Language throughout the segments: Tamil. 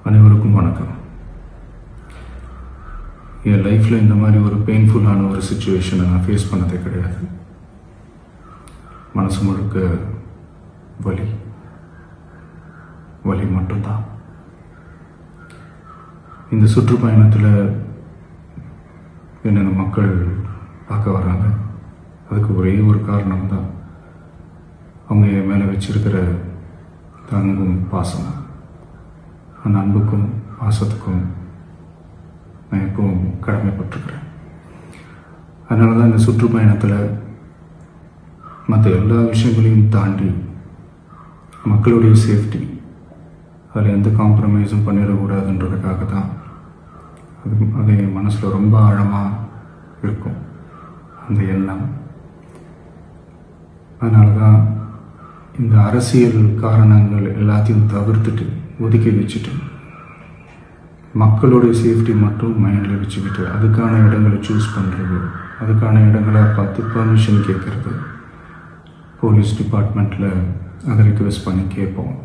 அனைவருக்கும் வணக்கம். என் லைஃப்பில் இந்த மாதிரி ஒரு பெயின்ஃபுல்லான ஒரு சுச்சுவேஷனை நான் ஃபேஸ் பண்ணதே கிடையாது. மனசு முழுக்க வலி வலி மட்டும்தான். இந்த சுற்றுப்பயணத்தில் என்னென்ன மக்கள் பார்க்க வராங்க, அதுக்கு ஒரே ஒரு காரணம் தான் அவங்க என் மேலே வச்சிருக்கிற அன்பும் பாசம். அந்த அன்புக்கும் பாசத்துக்கும் நான் எப்பவும் கடமைப்பட்டிருக்கிறேன். அதனால தான் இந்த சுற்றுப்பயணத்தில் மற்ற எல்லா விஷயங்களையும் தாண்டி மக்களுடைய சேஃப்டி, அதில் எந்த காம்ப்ரமைஸும் பண்ணிடக்கூடாதுன்றதுக்காக தான் அது என் மனசில் ரொம்ப ஆழமாக இருக்கும் அந்த எண்ணம். அதனால தான் இந்த அரசியல் காரணங்கள் எல்லாத்தையும் தவிர்த்துட்டு ஒதுக்கி வச்சுட்டு மக்களுடைய சேஃப்டி மட்டும் மைண்டில் வச்சுக்கிட்டு அதுக்கான இடங்களை சூஸ் பண்ணுறது, அதுக்கான இடங்களை பார்த்து பர்மிஷன் கேட்குறது, போலீஸ் டிபார்ட்மெண்ட்டில் அதை ரிக்வெஸ்ட் பண்ணி கேட்போம்.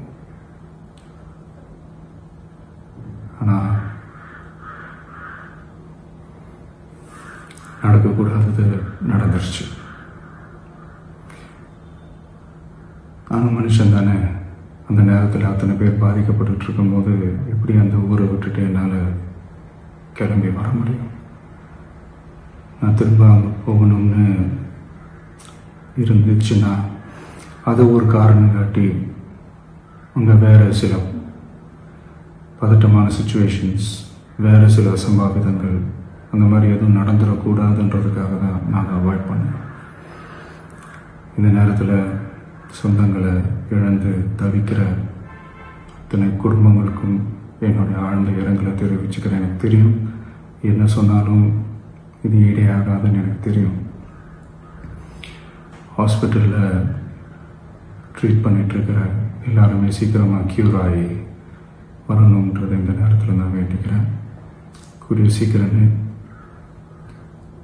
ஆனால் நடக்கக்கூடாதது நடந்துருச்சு. ஆனால் மனுஷன் தானே, அந்த நேரத்தில் அத்தனை பேர் பாதிக்கப்பட்டு இருக்கும்போது எப்படி அந்த ஊரை விட்டுட்டு என்னால் கிளம்பி வர முடியும்? நான் திரும்ப அங்கே போகணும்னு இருந்துச்சுன்னா அதை ஒரு காரணம் காட்டி அங்கே வேறு சில பதட்டமான சுச்சுவேஷன்ஸ், வேறு சில அசம்பாவிதங்கள் அந்த மாதிரி எதுவும் நடந்துடக்கூடாதுன்றதுக்காக தான் நான் அவாய்ட் பண்ணேன். இந்த நேரத்தில் சொந்தங்களை இழந்து தவிக்கிற அத்தனை குடும்பங்களுக்கும் என்னுடைய ஆழ்ந்த இரங்கலை தெரிவிச்சுக்கிறேன். எனக்கு தெரியும், என்ன சொன்னாலும் இது ஈடையாகாதுன்னு எனக்கு தெரியும். ஹாஸ்பிட்டலில் ட்ரீட் பண்ணிகிட்ருக்கிற எல்லாருமே சீக்கிரமாக க்யூர் ஆகி வரணுன்றது இந்த நேரத்தில் நான் வேண்டிக்கிறேன். கூடிய சீக்கிரமே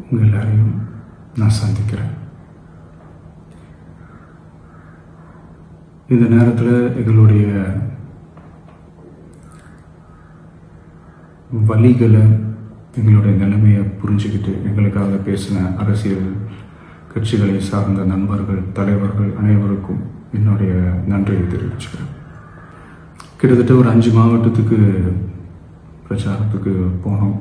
உங்கள் எல்லாரையும் நான் சந்திக்கிறேன். இந்த நேரத்தில் எங்களுடைய வலிகளை, எங்களுடைய நிலைமையை புரிஞ்சுக்கிட்டு எங்களுக்காக பேசின அரசியல் கட்சிகளை சார்ந்த நண்பர்கள், தலைவர்கள் அனைவருக்கும் என்னுடைய நன்றியை தெரிவிச்சுக்கிறேன். கிட்டத்தட்ட ஒரு 5 மாவட்டத்துக்கு பிரச்சாரத்துக்கு போனோம்.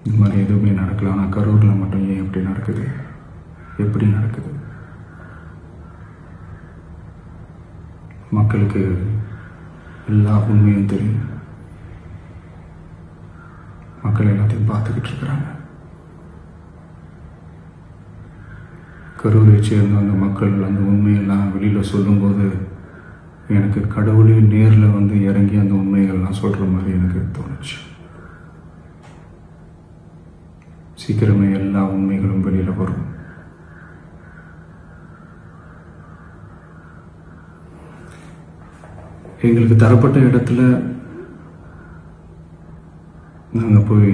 இந்த மாதிரி எதுவுமே நடக்கல. ஆனால் கரூரில் மட்டும் ஏன் எப்படி நடக்குது, எப்படி நடக்குது? மக்களுக்கு எல்லா உண்மையும் தெரியும். மக்கள் எல்லாத்தையும் பார்த்துக்கிட்டு இருக்கிறாங்க. கரூரை சேர்ந்த அந்த மக்கள் அந்த உண்மையெல்லாம் வெளியில் சொல்லும்போது எனக்கு கடவுளே நேரில் வந்து இறங்கி அந்த உண்மைகள்லாம் சொல்கிற மாதிரி எனக்கு தோணுச்சு. சீக்கிரமே எல்லா உண்மைகளும் வெளியில் வரும். எங்களுக்கு தரப்பட்ட இடத்துல நாங்கள் போய்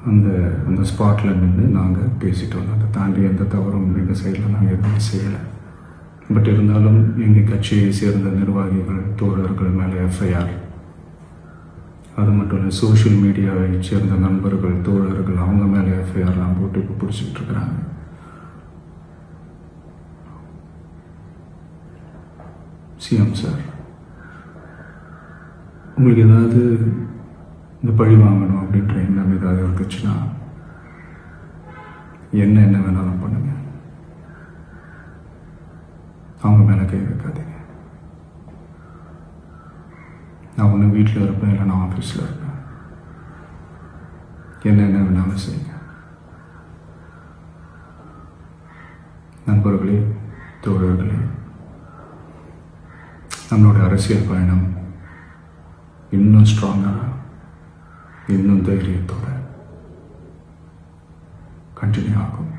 அந்த ஸ்பாட்டில் நின்று நாங்கள் பேசிட்டோம். அதை தாண்டி எந்த தவறும் எங்கள் சைடில் நாங்கள் எதுவும் செய்யலை. பட் இருந்தாலும் எங்கள் கட்சியை சேர்ந்த நிர்வாகிகள், தோழர்கள் மேலே எஃப்ஐஆர், அது மட்டும் இல்லை சோஷியல் மீடியாவை சேர்ந்த நண்பர்கள், தோழர்கள் அவங்க மேலே எஃப்ஐஆர்லாம் போட்டு இப்போ பிடிச்சிக்கிட்டு இருக்கிறாங்க. சிஎம் சார், உங்களுக்கு ஏதாவது இந்த பழி வாங்கணும் அப்படின்ற எண்ணம் ஏதாவது இருந்துச்சுன்னா என்ன வேணாலும் பண்ணுங்க. அவங்க மேலே கை வைக்காதீங்க. நான் ஒன்று வீட்டில் இருப்பேன், இல்லை நான் ஆஃபீஸில் இருப்பேன். என்ன வேணாலும் செய்யுங்க. நண்பர்களே, தோழர்களே, நம்மளோட அரசியல் பயணம் இன்னும் ஸ்ட்ராங்காக, இன்னும் தைரியத்தோட கண்டினியூ ஆகும்.